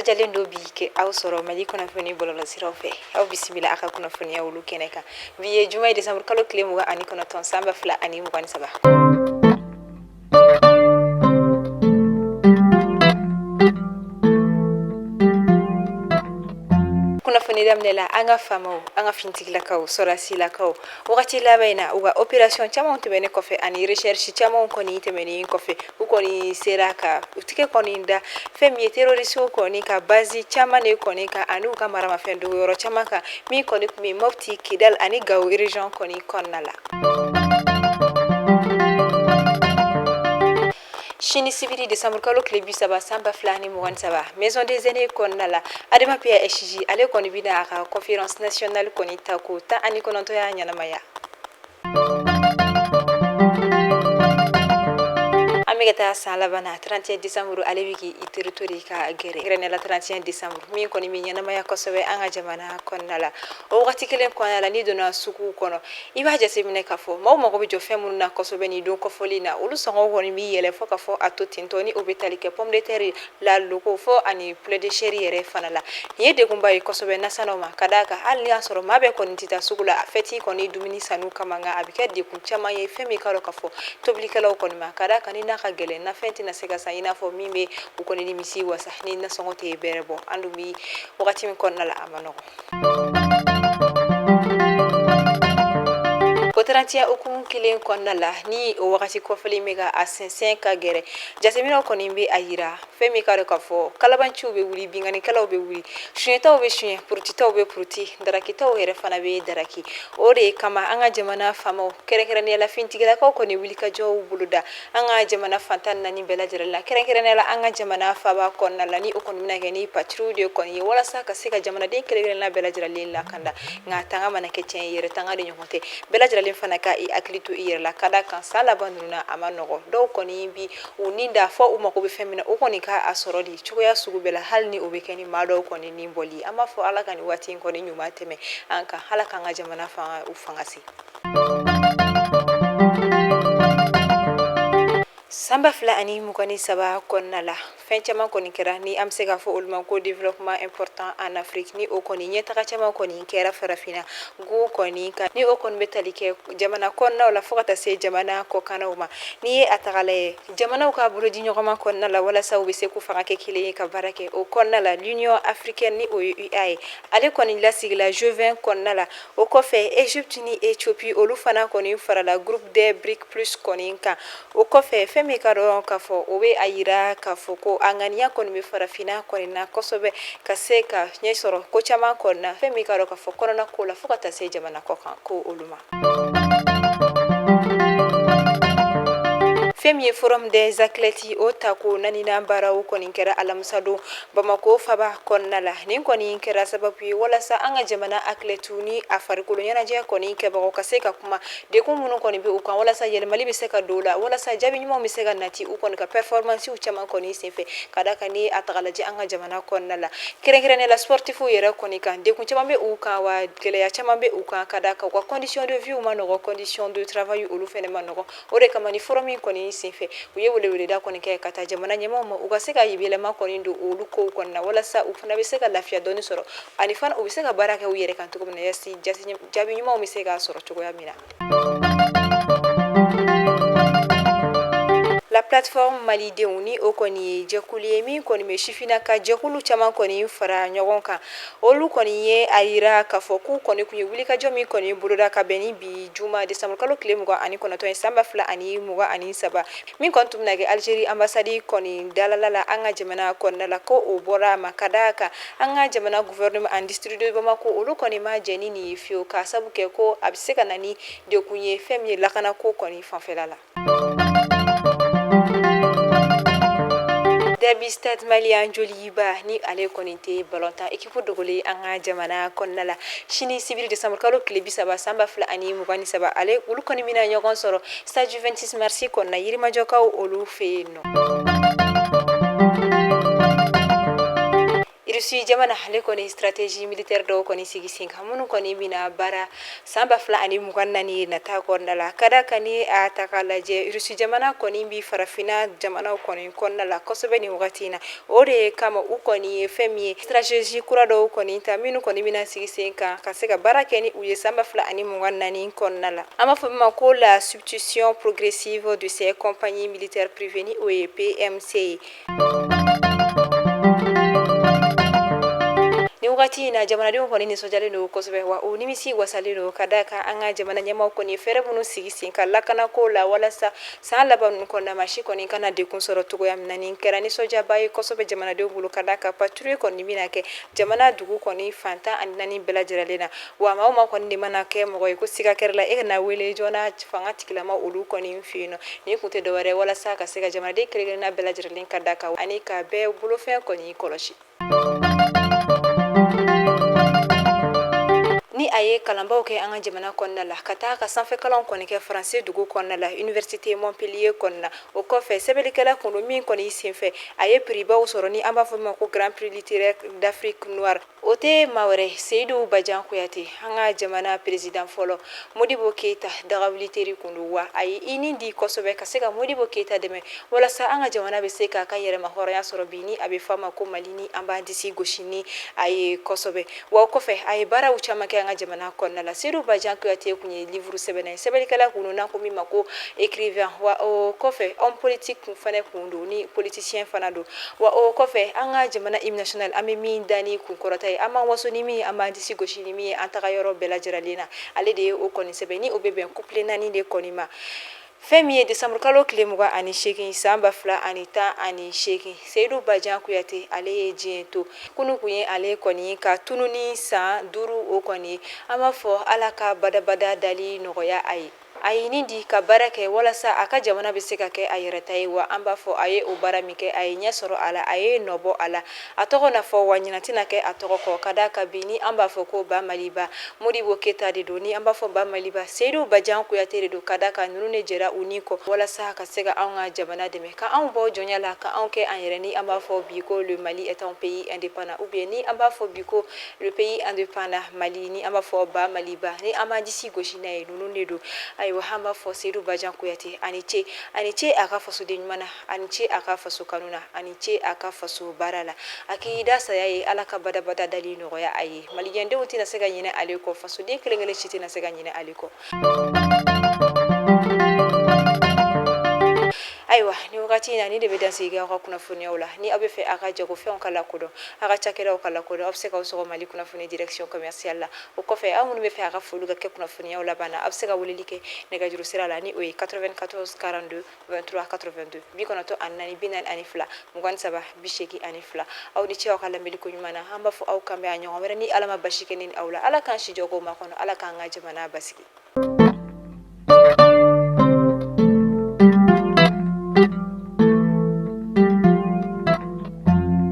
jalen do bi ke aw soro mali kono foni bololo sirofe aw bismillah aka kono foni awlu keneka biye jumay décembre kalo klemu ga ani kono ton samba fla ani mu kan saba kuna foni damnela anga famo anga fintigla kaw sorasi la kaw wakati la bayna uga operation chama ntubene kofe ani recherche chama koni temeni kofe ukoni seraka utike koni nda femi terroriste koni ka bazi chama ne koni ka anu ka marama fendo yoro chama ka mi koni mi mofti kidal ani gaw region koni konnala Chini sibiri décembre kalo klebi saba samba flani mugan saba maison des aînés konnala adema PHJ ale koni bina aka conférence nationale koni tako ta ani kononto ya nyanamaya amigata salabana 31 décembre alewiki territoire ka gere grenela 31 décembre mi koni mi nyanamaya kosobe anga jamana konnala o wakati kelen konnala ni dona suku kono iba jase mine kafo maw mako be jo femu na kosobe ni don ko folina ulu songo woni mi yele fo kafo atotintoni obetali ke pomme de terre la loko fo ani poulet de chéri yere fanala yede gumba e kosobe nasanoma kadaka alni asoro mabe koni tita sugula feti koni dumini sanu kamanga abike de kun chama ye femi kalo kafo toblikala koni ma kadaka ni na kagele na fenti na sega sayina fo mimbe ukoni ni misi wasa ni na songote berebo andu mi wakati mi konnala amano Kotarantia okumu kilen konnala ni o wakati kofali mega a 5 ka gere jasemino koni mbe ayira femi kare kafo kalabanchu be wuli bingani kala be wuli shuneta be shunye purtita be purti darakita o here fana be daraki ore kama anga jamana famo kere ne la fintigala ko koni wuli ka jo buluda anga jamana fantan nani bela jirala kere ne la anga jamana faba konnala ni okon mina gani patrouille koni wala saka sika jamana de kere na bela jirala la kanda ngata mana kecen yere tanga de nyote bela jirala fana ka I aklitu iyerla kada kan sala banduna amanogo do koni bi uninda fo umako be femina ukoni ka asorodi chuya sugubela halni ubekeni mado koni nimboli ama fo ala kan wati koni nyuma teme anka hala kan jamana fa ufangasi Samba fla ani mukani saba konnala fenchama koni kera ni amsega fo ulman ko développement important en Afrique ni o koni nyeta chama koni kera farafina go koni ka ni o kon betalike jamana konna wala fokata se jamana ko kanawma ni atagale jamana ka bolo di nyogoma konnala wala sawbe se ku fanga ke kile ka barake o konnala l'Union africaine ni OUA ale koni la sigla G20 konnala o ko fe Egypte ni Ethiopie olu fana koni farala groupe des BRICS plus koni ka o ko fe femi karo kafo obe ayira kafo ko angania koni me farafina koni na kosobe kaseka nyesoro ko chama kona femi karo kafo kono na kula fokata se jamana ko uluma Femi forum des athlètes o tako nani na bara o koni kera alamsado bamako faba konnala nin koni kera sababu wala sa anga jamana athletu ni afarikulo yana je koni ke bako kaseka kuma de ko munu koni be ukan wala sa yele mali be seka dola wala sa jabi nyimo mi seka nati u koni ka performance u chama koni sefe kada kani atagalaje anga jamana konnala kere ne la sportifu yera koni kan de kun chama be ukan wa kele ya chama be ukan kada ka kwa condition de vie umano condition de travail ulu fene manogo ore kama ni forum koni sife uye wule da koni ke kata jamana nyemo mo ugaseka yibele ma koni ndo uluko konna wala sa ufuna beseka lafia doni soro anifana ubiseka baraka uyere kan tuko na yasi jasi jabi nyuma umiseka soro tuko ya mina La plateforme Malide uni o koni jekuliemi koni me shifina ka jekulu chama koni fara nyogonka olu koni ye ayira kafoku koni kunye wuli ka jomi koni buluda ka beni bi juma décembre kalo klemu ga ani kono to samba fla ani muga ani saba min kontum nage Algérie ambassade koni dalalala anga jamana konnala ko o bora makadaka anga jamana gouvernement en district de Bamako olu koni ma jeni ni fio ka sabuke ko abiseka nani de kunye femye lakana ko koni fanfelala Derby Stade Malien Joliba ni ale konite balonta ekipu dogole anga jamana konnala shini civil décembre kalo klebi saba samba fla ani mugani saba ale ulu koni mina nyogon soro stade Juventus Marseille konna yirima joka olu fe no Russie jamana hale koni stratégie militaire do koni sigi singa munu koni mina bara samba fla ani muganna ni nata konnala kada kani atakalaje Russie jamana koni bi farafina jamana koni konnala kosobe ni watina ore kama ukoni femi stratégie kura do koni ta minu koni mina sigi singa kasega bara keni uye samba fla ani muganna ni konnala ama fama ko la substitution progressive de ces compagnies militaires privées ni PMC ni wakati na jamana dio koni ni sojale no kosobe wa o nimisi wasale no kadaka anga jamana nyama koni fere bunu sigisi kala kana ko la wala sa laban ko na mashi koni kana de kun soro tugo yam nani kera ni soja bayi kosobe jamana dio bulu kadaka patrouille koni binake jamana dugu koni fanta an nani bela jiralena wa ma koni ni manake mo ko siga kerla e na wele jona fanga tikila ma ulu koni mfino ni kute do ware wala sa ka siga jamana de kere na bela jiralen kadaka ani ka be bulu fe koni koloshi ni aye kalambaw ke anga jamana konna la kata ka sanfɛ kalan kɔni kɛ français dugu konna la université Montpellier konna o kɔfɛ sɛbɛlikɛla kunu min kɔni senfɛ aye pribaw sɔrɔ ni an b'a fɔ ma ko Grand Prix littéraire d'Afrique noire o tɛ mawɛrɛ Seydou Badian Kuyate anga jamana président fɔlɔ Modibo Keita dagawiliteri kundu wa aye ini di kɔsɔbɛ ka se ka Modibo Keita dɛmɛ walasa anga jamana bɛ se ka yɛrɛma hɔrɔnya sɔrɔ bi ni a bɛ fɔ ma ko Mali ni an b'an disi gosi ni aye kɔsɔbɛ wa o kɔfɛ aye baaraw caman kɛ anga jamana kɔnɔna la Seydou Badian Kuyate kun ye livre sɛbɛnna sɛbɛlikɛla kunu na ko min ma ko écrivain wa o kɔfɛ homme politique kun fana kun do ni politicien fana do wa o kɔfɛ an ka jamana hymne national an bɛ min da ni kunkɔrɔta ye an b'an waso ni min ye an b'an disi gosi ni min ye an taga yɔrɔ bɛɛ lajɛlen na ale de ye o kɔni sɛbɛn ni o bɛ bɛn couple naani de kɔni ma fɛn min ye décembre kalo tile 28 san 2018 Seydou Badian Kuyate ale ye diɲɛ to kunu kun ye ale kɔni ka tununi san 5 o kɔni an b'a fɔ ala ka badabada dali nɔgɔya a ye a ye nin di ka baara kɛ walasa a ka jamana bɛ se ka kɛ a yɛrɛta ye wa an b'a fɔ a ye o baara min kɛ a ye ɲɛ sɔrɔ a la a ye nɔbɔ a la a tɔgɔ na fɔ wa ɲina tɛna kɛ a tɔgɔ kɔ ka da ka bi ni an b'a fɔ ko ba Maliba Modibo Keita de don ni an b'a fɔ ba Maliba Seydou Badian Kuyate de don ka da ka ninnu de jɛra u ni kɔ walasa ka se ka anw ka jamana dɛmɛ ka anw bɔ jɔnya la ka anw kɛ an yɛrɛ ni an b'a fɔ bi ko le Mali est un pays indépendant ou bien ni an b'a fɔ bi ko le pays indépendant Mali ni an b'a fɔ ba Maliba ni an b'an disi gosi n'a ye ninnu de don ayiwa an b'a fɔ Seydou Badian Kuyate ani ce a ka fasoden ɲuman na ani ce a ka faso kanu na ani ce a ka faso baara la a k'i da saya ye ala ka badabada dali nɔgɔya a ye maliyɛndenw tɛna se ka ɲinɛ ale kɔ fasoden kelen kelen si tɛna se ka ɲinɛ ale kɔ ayiwa ni wagati na ni de bɛ dansigi aw ka kunnafoniyaw la ni aw bɛ fɛ a ka jagofɛnw ka lakodɔn a ka cakɛdaw ka lakodɔn aw bɛ se k'aw sɔgɔ Mali kunnafoni direction commerciale la o kɔfɛ aw minnu bɛ fɛ a ka foli ka kɛ kunnafoniyaw laban na aw bɛ se ka weleli kɛ nɛgɛjuru sira la ni o ye 94 42 23 82 94 42 23 82 aw ni ce aw ka lamɛnni ko ɲuman na an b'a fɔ aw kan bɛn a ɲɔgɔn wɛrɛ ni ala ma basi kɛ ni aw la ala k'an si jɔ k'o makɔnɔ ala k'an ka jamana basigi